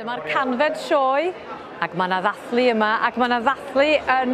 Dyma'r canfed sioe, ac mae yna ddathlu yma, ac mae yna ddathlu yn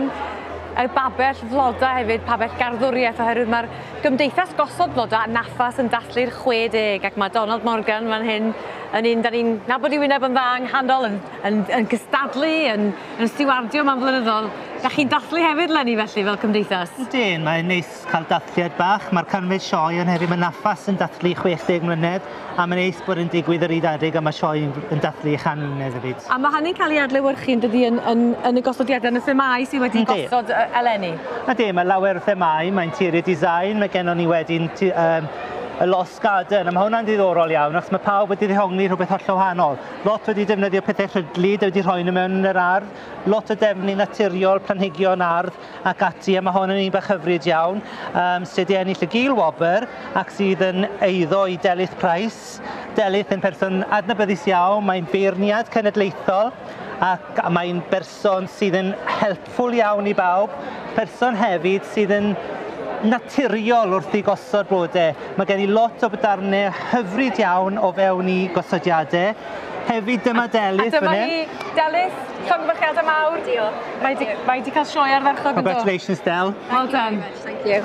y babell floda hefyd, babell garddwriaeth, oherwydd mae'r Gymdeithas Gosod Floda Naffas yn dathlu'r 60, ac mae Donald Morgan fan hyn yn un da ni'n nabod i wyneb yn dda yng Nghanol, yn cystadlu, yn stiwardio mewn flynyddoedd. Da chi'n dathlu hefyd lenni felly fel Cymdeithas? Ydyn, mae'n neis cael dathliad bach. Mae'r canfed sioe yn hefyd, mae Naffas yn dathlu 60 mlynedd, a mae'n neis bod yn digwydd yr 80 a mae sioe yn dathlu 100 mlynedd hefyd. A mae hynny'n cael ei adlewyrchu yn dydi yn y gosodiadau yn y themau sydd wedi gosod eleni? Ydyn, mae lawer o themau, mae'n interior design, mae gennym ni wedyn y Lost Garden, a mae hwnna'n diddorol iawn, achos mae pawb wedi ddehongli rhywbeth hollol wahanol. Lot wedi defnyddio pethau rhydlyd, wedi rhoi nhw mewn yn yr ardd, lot o defnu naturiol, planhigion ardd ac ati, a mae hwn yn un bach hyfryd iawn, sydd wedi ennill y Gul Wobr, ac sydd yn eiddo i Delyth Price. Delyth yn person adnabyddus iawn, mae'n beirniad cenedlaethol, ac mae'n berson sydd yn helpful iawn i bawb, person hefyd sydd yn naturiol wrth i gosod blodau. Mae gen i lot o darnau hyfryd iawn o fewn i gosodiadau. Hefyd dyma Delyth fan hyn. A dyma hi Delyth, llongyfarchiadau mawr. Diolch. Mae wedi cael sioe ardderchog yn dod. Congratulations, Del. Well done. Thank you.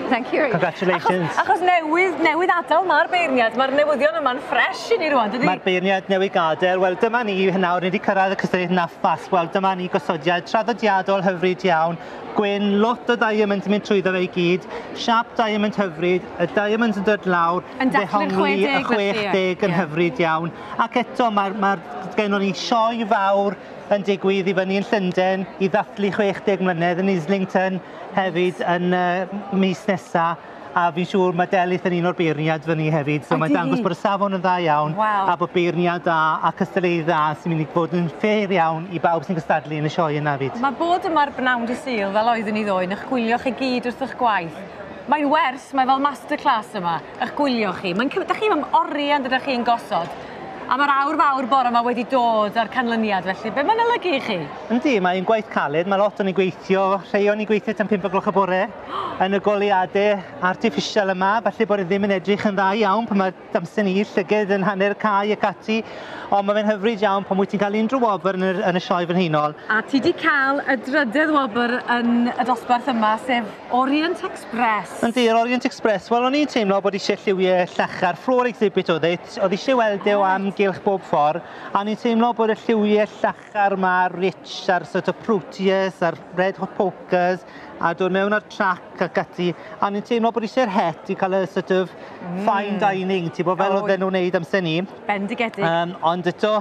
Thank you. Congratulations. Achos newydd adael mae'r beirniad, mae'r newyddion yma'n ffres i ni rwan, dydi? Mae'r beirniad newydd gadael. Wel, dyma ni nawr, ni wedi cyrraedd y cystadleuaeth Naffas. Wel, dyma ni gosodiad traddodiadol hyfryd iawn. Gwyn, lot o diamond yn mynd trwyddo fe i gyd. Sharp diamond hyfryd, y diamond yn dod lawr, dehongli y 60 yn hyfryd iawn. Ac eto, mae gennym ni sioe fawr yn digwydd i fyny yn Llundain i ddathlu 60 mlynedd yn Islington hefyd yn mis nesaf. A fi'n siŵr mae Delyth yn un o'r beirniad fyny hefyd, so mae'n dangos bod y safon yn dda iawn, a bod beirniad da a cystadleuaeth dda sy'n mynd i fod yn ffeir iawn i bawb sy'n cystadlu yn y sioe yna fyd. Mae bod yma'r bnawn dy Sul fel oeddwn i ddoe, eich gwylio chi gyd wrth eich gwaith. Mae'n wers, mae fel masterclass yma, eich gwylio chi. Da chi mewn oriau ydych chi'n gosod. A mae'r awr fawr bore yma wedi dod ar canlyniad felly. Be mae'n olygu i chi? Yndi, mae'n gwaith caled. Mae lot o'n i gweithio. Rhai o'n i gweithio tan 5 gloch y bore yn y goliadau artiffisial yma. Felly bod e ddim yn edrych yn dda iawn pan mae damsen i llyged yn hanner cae ac ati. Ond mae fe'n hyfryd iawn pan wyt ti'n cael unrhyw wobr yn y sioe fan hynol. A ti wedi cael y drydydd wobr yn y dosbarth yma, sef Orient Express. Yndi, yr Orient Express. Wel, o'n i'n teimlo bod eisiau lliwiau llachar. Floor exhibit oedd eisiau weld o am gylch bob ffordd. A ni'n teimlo bod y lliwiau llachar yma, rich, a'r sort of Proteus, a'r Red Hot Pokers, a dod mewn ar trac ac ati. A ni'n teimlo bod eisiau'r het i cael y sort of fine dining, ti bod fel oedd nhw'n wneud amser ni. Bendigedig. Ond eto,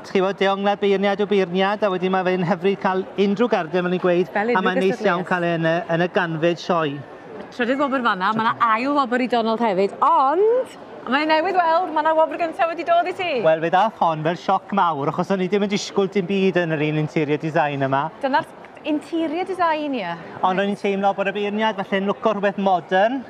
chi bod deonglad beirniad o beirniad, a wedyn mae fe'n hyfryd cael unrhyw gardiau fel ni'n gweud, a mae'n neis iawn cael yn y ganfed sioe. Trydydd wobr fanna, mae yna ail wobr i Donald hefyd, ond mae'n newydd weld, mae yna wobr gyntaf wedi dod i ti. Wel, fe ddath hon fel sioc mawr, achos o'n i ddim yn disgwyl dim byd yn yr un interior design yma. Dyna'r interior design ia? Ond o'n i'n teimlo bod y beirniad falle'n lwco rhywbeth modern.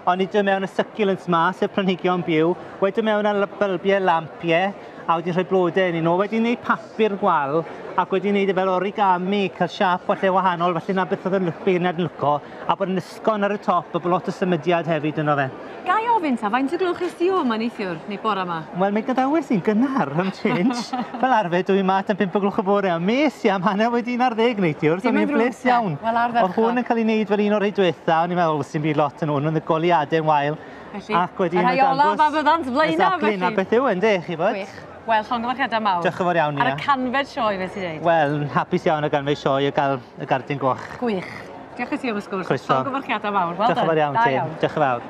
O'n i ddim mewn y succulents ma, sef planhigion byw. Wedyn mewn y bylbiau lampiau, a wedi'n rhoi blodau yn nhw. Wedi'n gwneud papur gwal, ac wedi'n gwneud fel origami, cael siap falle wahanol, falle na beth oedd y beirniad yn lwco, a bod yn ysgon ar y top, a bod lot o symudiad hefyd yno fe. Gai ofyn ta, faint o glwch ysdi o yma neithiwr, neu bore yma? Wel, mae gadawyr sy'n gynnar am change. Fel arfer, dwi'n mat am 5 gloch y bore, a mes i am hanner wedi 11 neithiwr, so mi'n bles iawn. Oedd hwn yn cael ei wneud fel un o'r rei diwetha, o'n i'n meddwl sy'n byd lot yn hwn, yn y goliadau'n wael. Ac wedi yr rhaiola fa fyddant flaena, felly. Na beth yw yn de, chi bod? Wel, llongyfarchiadau mawr. Diolch yn fawr iawn, Ar y canfed sioe, fe ti dweud? Wel, hapus iawn o ganfed sioe o gael y gardyn goch. Gwych. Diolch i ti am y sgwrs. Croeso. Llongyfarchiadau mawr. Wel done. Diolch yn fawr iawn ti. Diolch yn fawr.